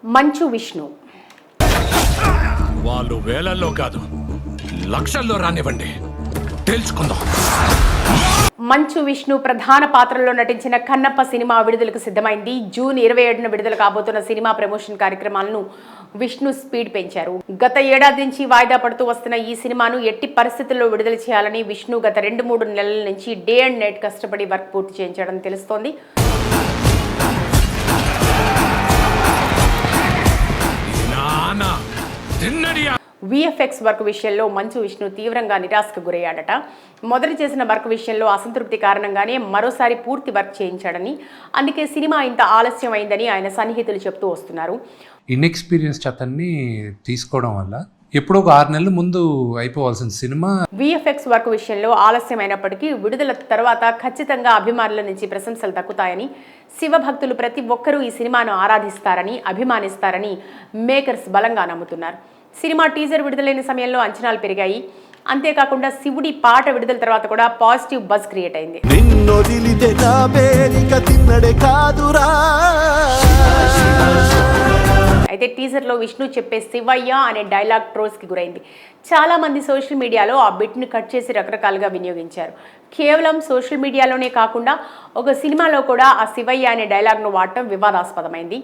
మంచు విష్ణు. వాళ్ళు వేలల్లో కాదు లక్షల్లో రానివ్వండి, తెలుసుకుందాం. మంచు విష్ణు ప్రధాన పాత్రలో నటించిన కన్నప్ప సినిమా విడుదలకు సిద్ధమైంది. జూన్ 27న విడుదల కాబోతున్న సినిమా ప్రమోషన్ కార్యక్రమాలను విష్ణు స్పీడ్ పెంచారు. గత ఏడాది నుంచి వాయిదా పడుతూ వస్తున్న ఈ సినిమాను ఎట్టి పరిస్థితుల్లో విడుదల చేయాలని విష్ణు గత 2-3 నెలల నుంచి డే అండ్ నైట్ కష్టపడి వర్క్ పూర్తి చేయించడం తెలుస్తోంది. విఎఫ్ఎక్స్ వర్క్ విషయంలో మంచు విష్ణు తీవ్రంగా నిరాశకు గురయ్యాడట. మొదటి చేసిన వర్క్ విషయంలో అసంతృప్తి కారణంగానే మరోసారి పూర్తి వర్క్ చేయించాడని, అందుకే సినిమా ఇంత ఆలస్యం అయిందని ఆయన సన్నిహితులు చెప్తూ వస్తున్నారు. ఇన్ఎక్స్పీరియన్స్ అతన్ని తీసుకోవడం వల్ల ఎప్పుడో ఒక 6 నెలల ముందు అయిపోవాల్సిన సినిమా విఎఫ్ఎక్స్ వర్క్ విషయంలో ఆలస్యమైనప్పటికీ విడుదల తర్వాత ఖచ్చితంగా అభిమానుల నుంచి ప్రశంసలు దక్కుతాయని, శివభక్తులు ప్రతి ఒక్కరూ ఈ సినిమాను ఆరాధిస్తారని, అభిమానిస్తారని మేకర్స్ బలంగా నమ్ముతున్నారు. సినిమా టీజర్ విడుదలైన సమయంలో అంచనాలు పెరిగాయి. అంతేకాకుండా శివుడి పాట విడుదల తర్వాత కూడా పాజిటివ్ బజ్ క్రియేట్ అయింది. అయితే టీజర్లో విష్ణు చెప్పే శివయ్య అనే డైలాగ్ ట్రోల్స్కి గురైంది. చాలా మంది సోషల్ మీడియాలో ఆ బిట్ను కట్ చేసి రకరకాలుగా వినియోగించారు. కేవలం సోషల్ మీడియాలోనే కాకుండా ఒక సినిమాలో కూడా ఆ శివయ్య అనే డైలాగ్ను వాడటం వివాదాస్పదమైంది.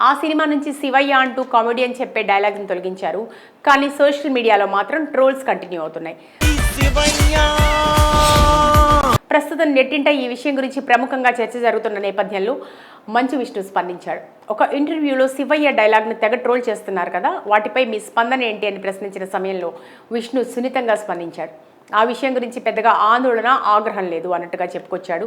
ఆ సినిమా నుంచి శివయ్య అంటూ కామెడియన్ చెప్పే డైలాగ్ను తొలగించారు. కానీ సోషల్ మీడియాలో మాత్రం ట్రోల్స్ కంటిన్యూ అవుతున్నాయి. ప్రస్తుతం నెట్టింట ఈ విషయం గురించి ప్రముఖంగా చర్చ జరుగుతున్న నేపథ్యంలో మంచు విష్ణు స్పందించాడు. ఒక ఇంటర్వ్యూలో శివయ్య డైలాగ్ను తెగ ట్రోల్ చేస్తున్నారు కదా, వాటిపై మీ స్పందన ఏంటి అని ప్రశ్నించిన సమయంలో విష్ణు సున్నితంగా స్పందించాడు. ఆ విషయం గురించి పెద్దగా ఆందోళన, ఆగ్రహం లేదు అన్నట్టుగా చెప్పుకొచ్చాడు.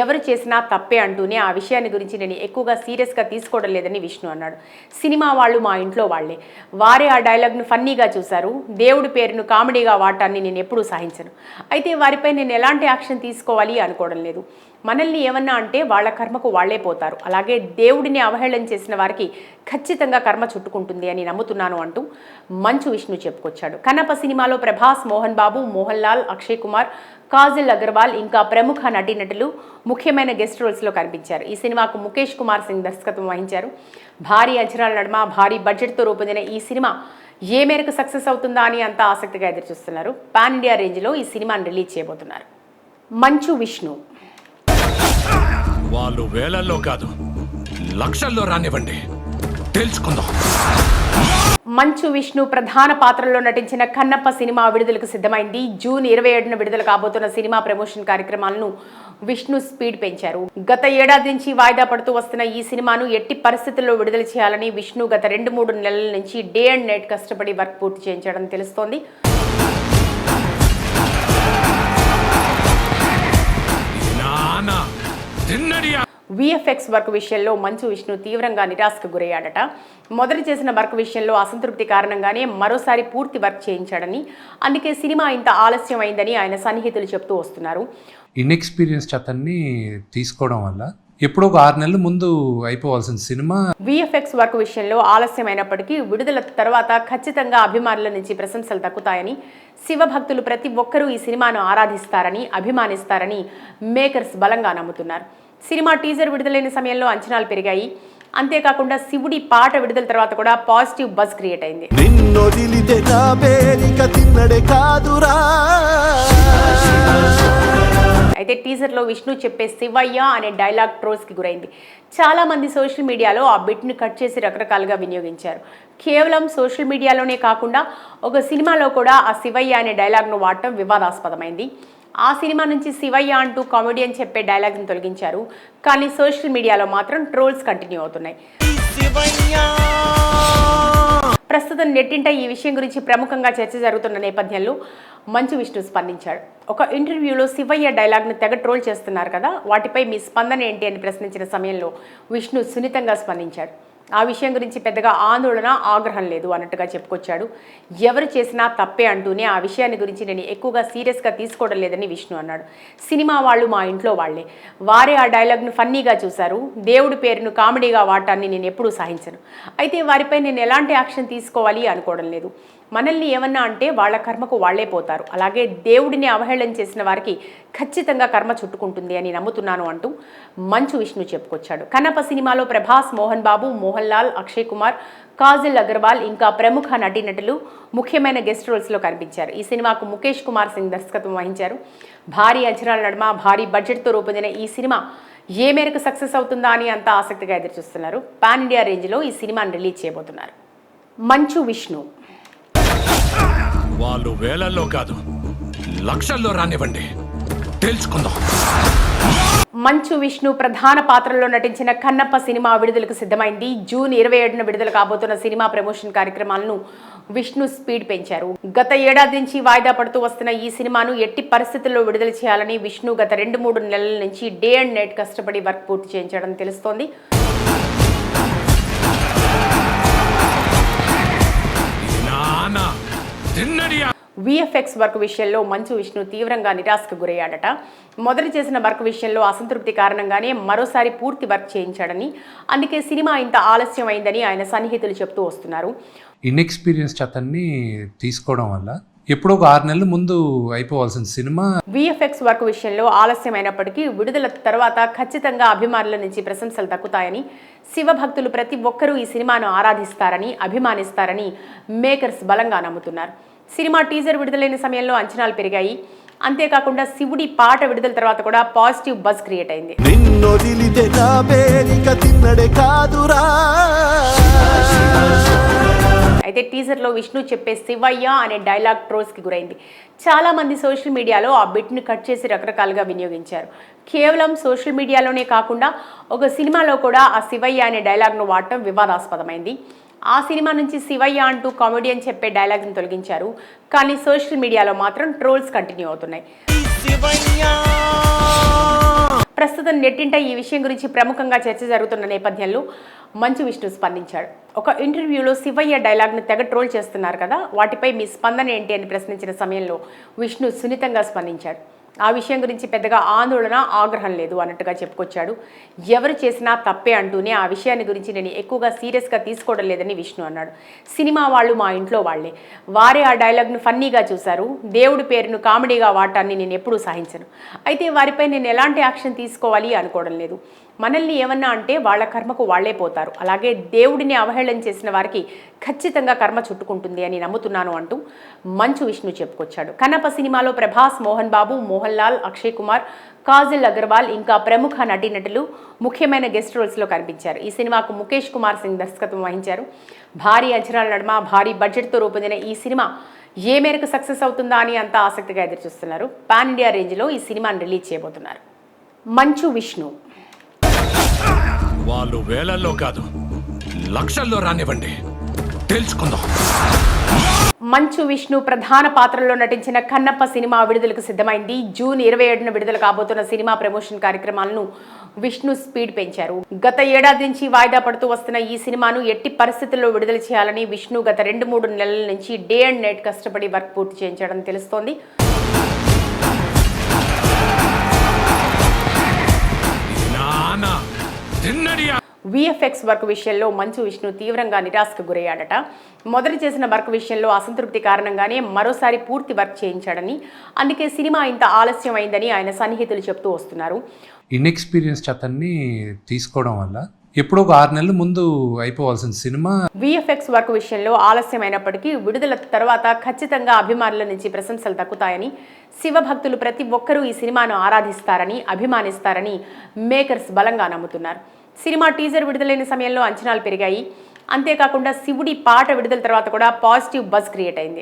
ఎవరు చేసినా తప్పే అంటూనే ఆ విషయాన్ని గురించి నేను ఎక్కువగా సీరియస్గా తీసుకోవడం లేదని విష్ణు అన్నాడు. సినిమా వాళ్ళు మా ఇంట్లో వాళ్లే, వారే ఆ డైలాగ్ను ఫన్నీగా చూశారు. దేవుడి పేరును కామెడీగా వాడటాన్ని నేను ఎప్పుడూ సహించను. అయితే వారిపై నేను ఎలాంటి యాక్షన్ తీసుకోవాలి అనుకోవడం లేదు. మనల్ని ఏమన్నా అంటే వాళ్ళ కర్మకు వాళ్లే పోతారు. అలాగే దేవుడిని అవహేళన చేసిన వారికి ఖచ్చితంగా కర్మ చుట్టుకుంటుంది అని నమ్ముతున్నాను అంటూ మంచు విష్ణు చెప్పుకొచ్చాడు. కన్నప్ప సినిమాలో ప్రభాస్, మోహన్ బాబు, మోహన్ లాల్, అక్షయ్ కుమార్, కాజల్ అగర్వాల్ ఇంకా ప్రముఖ నటీనటులు ముఖ్యమైన గెస్ట్ రోల్స్లో కనిపించారు. ఈ సినిమాకు ముఖేష్ కుమార్ సింగ్ దర్శకత్వం వహించారు. భారీ అంచనాల నడుమ భారీ బడ్జెట్తో రూపొందిన ఈ సినిమా ఏ మేరకు సక్సెస్ అవుతుందా అని అంతా ఆసక్తిగా ఎదురుచూస్తున్నారు. పాన్ ఇండియా రేంజ్లో ఈ సినిమాను రిలీజ్ చేయబోతున్నారు. మంచు విష్ణు. వాళ్ళు వేలల్లో కాదు లక్షల్లో రానివ్వండి, తెలుసుకుందాం. మంచు విష్ణు ప్రధాన పాత్రలో నటించిన కన్నప్ప సినిమా విడుదలకు సిద్ధమైంది. జూన్ 27న విడుదల కాబోతున్న సినిమా ప్రమోషన్ కార్యక్రమాలను విష్ణు స్పీడ్ పెంచారు. గత ఏడాది నుంచి వాయిదా పడుతూ వస్తున్న ఈ సినిమాను ఎట్టి పరిస్థితుల్లో విడుదల చేయాలని విష్ణు గత 2-3 నెలల నుంచి డే అండ్ నైట్ కష్టపడి వర్క్ పూర్తి చేయించడం తెలుస్తోంది. విఎఫ్ఎక్స్ వర్క్ విషయంలో మంచు విష్ణు తీవ్రంగా నిరాశకు గురయ్యాడట. మొదటి చేసిన వర్క్ విషయంలో అసంతృప్తి కారణంగానే మరోసారి పూర్తి వర్క్ చేయించాడని, అందుకే సినిమా ఇంత ఆలస్యం అయిందని ఆయన సన్నిహితులు చెప్తూ వస్తున్నారు. ఇన్ఎక్స్పీరియన్స్ అతన్ని తీసుకోవడం వల్ల ఎప్పుడో ఒక 6 నెలల ముందు అయిపోవాల్సిన సినిమా విఎఫ్ఎక్స్ వర్క్ విషయంలో ఆలస్యమైనప్పటికీ విడుదల తర్వాత ఖచ్చితంగా అభిమానుల నుంచి ప్రశంసలు దక్కుతాయని, శివభక్తులు ప్రతి ఒక్కరూ ఈ సినిమాను ఆరాధిస్తారని, అభిమానిస్తారని మేకర్స్ బలంగా నమ్ముతున్నారు. సినిమా టీజర్ విడుదలైన సమయంలో అంచనాలు పెరిగాయి. అంతేకాకుండా శివుడి పాట విడుదల తర్వాత కూడా పాజిటివ్ బజ్ క్రియేట్ అయింది. అయితే టీజర్లో విష్ణు చెప్పే శివయ్య అనే డైలాగ్ ట్రోల్స్కి గురైంది. చాలా మంది సోషల్ మీడియాలో ఆ బిట్ను కట్ చేసి రకరకాలుగా వినియోగించారు. కేవలం సోషల్ మీడియాలోనే కాకుండా ఒక సినిమాలో కూడా ఆ శివయ్య అనే డైలాగ్ను వాడటం వివాదాస్పదమైంది. ఆ సినిమా నుంచి శివయ్య అంటూ కామెడియన్ చెప్పే డైలాగ్ను తొలగించారు. కానీ సోషల్ మీడియాలో మాత్రం ట్రోల్స్ కంటిన్యూ అవుతున్నాయి. ప్రస్తుతం నెట్టింట ఈ విషయం గురించి ప్రముఖంగా చర్చ జరుగుతున్న నేపథ్యంలో మంచు విష్ణు స్పందించాడు. ఒక ఇంటర్వ్యూలో శివయ్య డైలాగ్ను తెగ ట్రోల్ చేస్తున్నారు కదా, వాటిపై మీ స్పందన ఏంటి అని ప్రశ్నించిన సమయంలో విష్ణు సున్నితంగా స్పందించాడు. ఆ విషయం గురించి పెద్దగా ఆందోళన, ఆగ్రహం లేదు అన్నట్టుగా చెప్పుకొచ్చాడు. ఎవరు చేసినా తప్పే అంటూనే ఆ విషయాన్ని గురించి నేను ఎక్కువగా సీరియస్గా తీసుకోవడం లేదని విష్ణు అన్నాడు. సినిమా వాళ్ళు మా ఇంట్లో వాళ్లే, వారే ఆ డైలాగ్ను ఫన్నీగా చూశారు. దేవుడి పేరును కామెడీగా వాడటాన్ని నేను ఎప్పుడూ సహించను. అయితే వారిపై నేను ఎలాంటి యాక్షన్ తీసుకోవాలి అనుకోవడం లేదు. మనల్ని ఏమన్నా అంటే వాళ్ళ కర్మకు వాళ్లే పోతారు. అలాగే దేవుడిని అవహేళన చేసిన వారికి ఖచ్చితంగా కర్మ చుట్టుకుంటుంది అని నమ్ముతున్నాను అంటూ మంచు విష్ణు చెప్పుకొచ్చాడు. కన్నప్ప సినిమాలో ప్రభాస్, మోహన్ బాబు, మోహన్ మోహన్ లాల్, అక్షయ్ కుమార్, కాజల్ అగర్వాల్ ఇంకా ప్రముఖ నటీనటులు ముఖ్యమైన గెస్ట్ రోల్స్లో కనిపించారు. ఈ సినిమాకు ముఖేష్ కుమార్ సింగ్ దర్శకత్వం వహించారు. భారీ అంచనాల నడుమ భారీ బడ్జెట్తో రూపొందిన ఈ సినిమా ఏ మేరకు సక్సెస్ అవుతుందా అని అంతా ఆసక్తిగా ఎదురుచూస్తున్నారు. పాన్ ఇండియా రేంజ్లో ఈ సినిమాని రిలీజ్ చేయబోతున్నారు. మంచు విష్ణు వాళ్ళు వేలల్లో కాదు లక్షల్లో రానివ్వండి, తెలుసుకుందాం. మంచు విష్ణు ప్రధాన పాత్రలో నటించిన కన్నప్ప సినిమా విడుదలకు సిద్ధమైంది. జూన్ 27న విడుదల కాబోతున్న సినిమా ప్రమోషన్ కార్యక్రమాలను విష్ణు స్పీడ్ పెంచారు. గత ఏడాది నుంచి వాయిదా పడుతూ వస్తున్న ఈ సినిమాను ఎట్టి పరిస్థితుల్లో విడుదల చేయాలని విష్ణు గత 2-3 నెలల నుంచి డే అండ్ నైట్ కష్టపడి వర్క్ పూర్తి చేయించడం తెలుస్తోంది. విఎఫ్ఎక్స్ వర్క్ విషయంలో మంచు విష్ణు తీవ్రంగా నిరాశకు గురయ్యాడట. మొదటి చేసిన వర్క్ విషయంలో అసంతృప్తి కారణంగానే మరోసారి పూర్తి వర్క్ చేయించాడని, అందుకే సినిమా ఇంత ఆలస్యం అయిందని ఆయన సన్నిహితులు చెప్తూ వస్తున్నారు. ఇన్ఎక్స్పీరియన్స్ అతన్ని తీసుకోవడం వల్ల ఎప్పుడో ఒక 6 నెలల ముందు అయిపోవాల్సిన సినిమా విఎఫ్ఎక్స్ వర్క్ విషయంలో ఆలస్యమైనప్పటికీ విడుదల తర్వాత ఖచ్చితంగా అభిమానుల నుంచి ప్రశంసలు దక్కుతాయని, శివభక్తులు ప్రతి ఒక్కరూ ఈ సినిమాను ఆరాధిస్తారని, అభిమానిస్తారని మేకర్స్ బలంగా నమ్ముతున్నారు. సినిమా టీజర్ విడుదలైన సమయంలో అంచనాలు పెరిగాయి. అంతేకాకుండా శివుడి పాట విడుదల తర్వాత కూడా పాజిటివ్ బజ్ క్రియేట్ అయింది. అయితే టీజర్లో విష్ణు చెప్పే శివయ్య అనే డైలాగ్ ట్రోల్స్కి గురైంది. చాలా మంది సోషల్ మీడియాలో ఆ బిట్ను కట్ చేసి రకరకాలుగా వినియోగించారు. కేవలం సోషల్ మీడియాలోనే కాకుండా ఒక సినిమాలో కూడా ఆ శివయ్య అనే డైలాగ్ను వాడటం వివాదాస్పదమైంది. ఆ సినిమా నుంచి శివయ్య అంటూ కామెడియన్ చెప్పే డైలాగ్ను తొలగించారు. కానీ సోషల్ మీడియాలో మాత్రం ట్రోల్స్ కంటిన్యూ అవుతున్నాయి. ప్రస్తుతం నెట్టింట ఈ విషయం గురించి ప్రముఖంగా చర్చ జరుగుతున్న నేపథ్యంలో మంచు విష్ణు స్పందించాడు. ఒక ఇంటర్వ్యూలో శివయ్య డైలాగ్ను తెగ ట్రోల్ చేస్తున్నారు కదా, వాటిపై మీ స్పందన ఏంటి అని ప్రశ్నించిన సమయంలో విష్ణు సున్నితంగా స్పందించాడు. ఆ విషయం గురించి పెద్దగా ఆందోళన, ఆగ్రహం లేదు అన్నట్టుగా చెప్పుకొచ్చాడు. ఎవరు చేసినా తప్పే అంటూనే ఆ విషయాన్ని గురించి నేను ఎక్కువగా సీరియస్గా తీసుకోవడం లేదని విష్ణు అన్నాడు. సినిమా వాళ్ళు మా ఇంట్లో వాళ్లే, వారే ఆ డైలాగ్ను ఫన్నీగా చూశారు. దేవుడి పేరును కామెడీగా వాడటాన్ని నేను ఎప్పుడూ సహించను. అయితే వారిపై నేను ఎలాంటి యాక్షన్ తీసుకోవాలి అనుకోవడం లేదు. మనల్ని ఏమన్నా అంటే వాళ్ళ కర్మకు వాళ్లే పోతారు. అలాగే దేవుడిని అవహేళన చేసిన వారికి ఖచ్చితంగా కర్మ చుట్టుకుంటుంది అని నమ్ముతున్నాను అంటూ మంచు విష్ణు చెప్పుకొచ్చాడు. కన్నప్ప సినిమాలో ప్రభాస్, మోహన్ బాబు, మోహన్ లాల్, అక్షయ్ కుమార్, కాజల్ అగర్వాల్ ఇంకా ప్రముఖ నటీనటులు ముఖ్యమైన గెస్ట్ రోల్స్లో కనిపించారు. ఈ సినిమాకు ముఖేష్ కుమార్ సింగ్ దర్శకత్వం వహించారు. భారీ అంచనాల నడుమ భారీ బడ్జెట్తో రూపొందిన ఈ సినిమా ఏ మేరకు సక్సెస్ అవుతుందా అని అంతా ఆసక్తిగా ఎదురుచూస్తున్నారు. పాన్ ఇండియా రేంజ్లో ఈ సినిమాను రిలీజ్ చేయబోతున్నారు. మంచు విష్ణు వాళ్ళు వేలల్లో కాదు లక్షల్లో రానివ్వండి, తెలుసుకుందాం. మంచు విష్ణు ప్రధాన పాత్రలో నటించిన కన్నప్ప సినిమా విడుదలకు సిద్ధమైంది. జూన్ 27న విడుదల కాబోతున్న సినిమా ప్రమోషన్ కార్యక్రమాలను విష్ణు స్పీడ్ పెంచారు. గత ఏడాది నుంచి వాయిదా పడుతూ వస్తున్న ఈ సినిమాను ఎట్టి పరిస్థితుల్లో విడుదల చేయాలని విష్ణు గత 2-3 నెలల నుంచి డే అండ్ నైట్ కష్టపడి వర్క్ పూర్తి చేయించడం తెలుస్తోంది. విఎఫ్ఎక్స్ వర్క్ విషయంలో మంచు విష్ణు తీవ్రంగా నిరాశకు గురయ్యాడట. మొదటి చేసిన వర్క్ విషయంలో అసంతృప్తి కారణంగానే మరోసారి పూర్తి వర్క్ చేయించాడని, అందుకే సినిమా ఇంత ఆలస్యం అయిందని ఆయన సన్నిహితులు చెప్తూ వస్తున్నారు. ఇన్ఎక్స్పీరియన్స్ అతన్ని తీసుకోవడం వల్ల ఎప్పుడో ఒక 6 నెలల ముందు అయిపోవాల్సిన సినిమా విఎఫ్ఎక్స్ వర్క్ విషయంలో ఆలస్యమైనప్పటికీ విడుదల తర్వాత ఖచ్చితంగా అభిమానుల నుంచి ప్రశంసలు దక్కుతాయని, శివభక్తులు ప్రతి ఒక్కరూ ఈ సినిమాను ఆరాధిస్తారని, అభిమానిస్తారని మేకర్స్ బలంగా నమ్ముతున్నారు. సినిమా టీజర్ విడుదలైన సమయంలో అంచనాలు పెరిగాయి. అంతేకాకుండా శివుడి పాట విడుదల తర్వాత కూడా పాజిటివ్ బజ్ క్రియేట్ అయింది.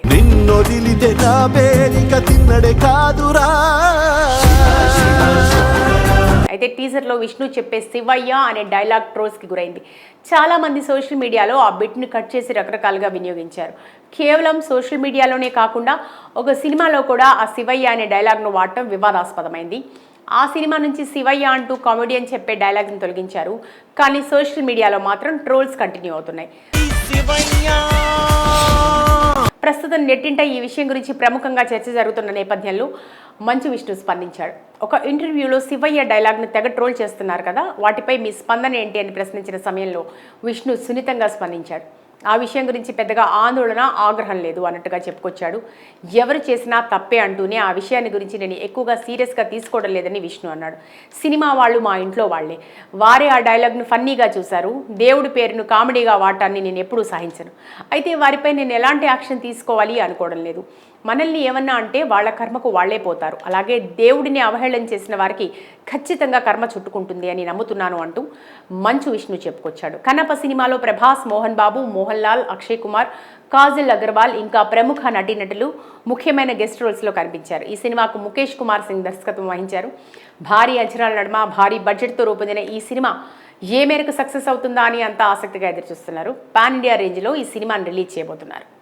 అయితే టీజర్లో విష్ణు చెప్పే శివయ్య అనే డైలాగ్ ట్రోల్స్కి గురైంది. చాలా మంది సోషల్ మీడియాలో ఆ బిట్ను కట్ చేసి రకరకాలుగా వినియోగించారు. కేవలం సోషల్ మీడియాలోనే కాకుండా ఒక సినిమాలో కూడా ఆ శివయ్య అనే డైలాగ్ను వాడటం వివాదాస్పదమైంది. ఆ సినిమా నుంచి శివయ్య అంటూ కామెడియన్ చెప్పే డైలాగ్ను తొలగించారు. కానీ సోషల్ మీడియాలో మాత్రం ట్రోల్స్ కంటిన్యూ అవుతున్నాయి. ప్రస్తుతం నెట్టింట ఈ విషయం గురించి ప్రముఖంగా చర్చ జరుగుతున్న నేపథ్యంలో మంచు విష్ణు స్పందించాడు. ఒక ఇంటర్వ్యూలో శివయ్య డైలాగ్ను తెగ ట్రోల్ చేస్తున్నారు కదా, వాటిపై మీ స్పందన ఏంటి అని ప్రశ్నించిన సమయంలో విష్ణు సున్నితంగా స్పందించాడు. ఆ విషయం గురించి పెద్దగా ఆందోళన ఆగ్రహం లేదు అన్నట్టుగా చెప్పుకొచ్చాడు. ఎవరు చేసినా తప్పే అంటూనే ఆ విషయాన్ని గురించి నేను ఎక్కువగా సీరియస్గా తీసుకోవడం లేదని విష్ణు అన్నాడు. సినిమా వాళ్ళు మా ఇంట్లో వాళ్లే, వారే ఆ డైలాగ్ను ఫన్నీగా చూశారు. దేవుడి పేరును కామెడీగా వాడటాన్ని నేను ఎప్పుడూ సహించను. అయితే వారిపై నేను ఎలాంటి యాక్షన్ తీసుకోవాలి అనుకోవడం లేదు. మనల్ని ఏమన్నా అంటే వాళ్ళ కర్మకు వాళ్లే పోతారు. అలాగే దేవుడిని అవహేళన చేసిన వారికి ఖచ్చితంగా కర్మ చుట్టుకుంటుంది అని నమ్ముతున్నాను అంటూ మంచు విష్ణు చెప్పుకొచ్చాడు. కన్నప్ప సినిమాలో ప్రభాస్, మోహన్ బాబు, మోహన్ లాల్, అక్షయ్ కుమార్, కాజల్ అగర్వాల్ ఇంకా ప్రముఖ నటీనటులు ముఖ్యమైన గెస్ట్ రోల్స్లో కనిపించారు. ఈ సినిమాకు ముఖేష్ కుమార్ సింగ్ దర్శకత్వం వహించారు. భారీ అంచనాల నడుమ భారీ బడ్జెట్తో రూపొందిన ఈ సినిమా ఏ మేరకు సక్సెస్ అవుతుందా అని అంతా ఆసక్తిగా ఎదురుచూస్తున్నారు. పాన్ ఇండియా రేంజ్లో ఈ సినిమాను రిలీజ్ చేయబోతున్నారు.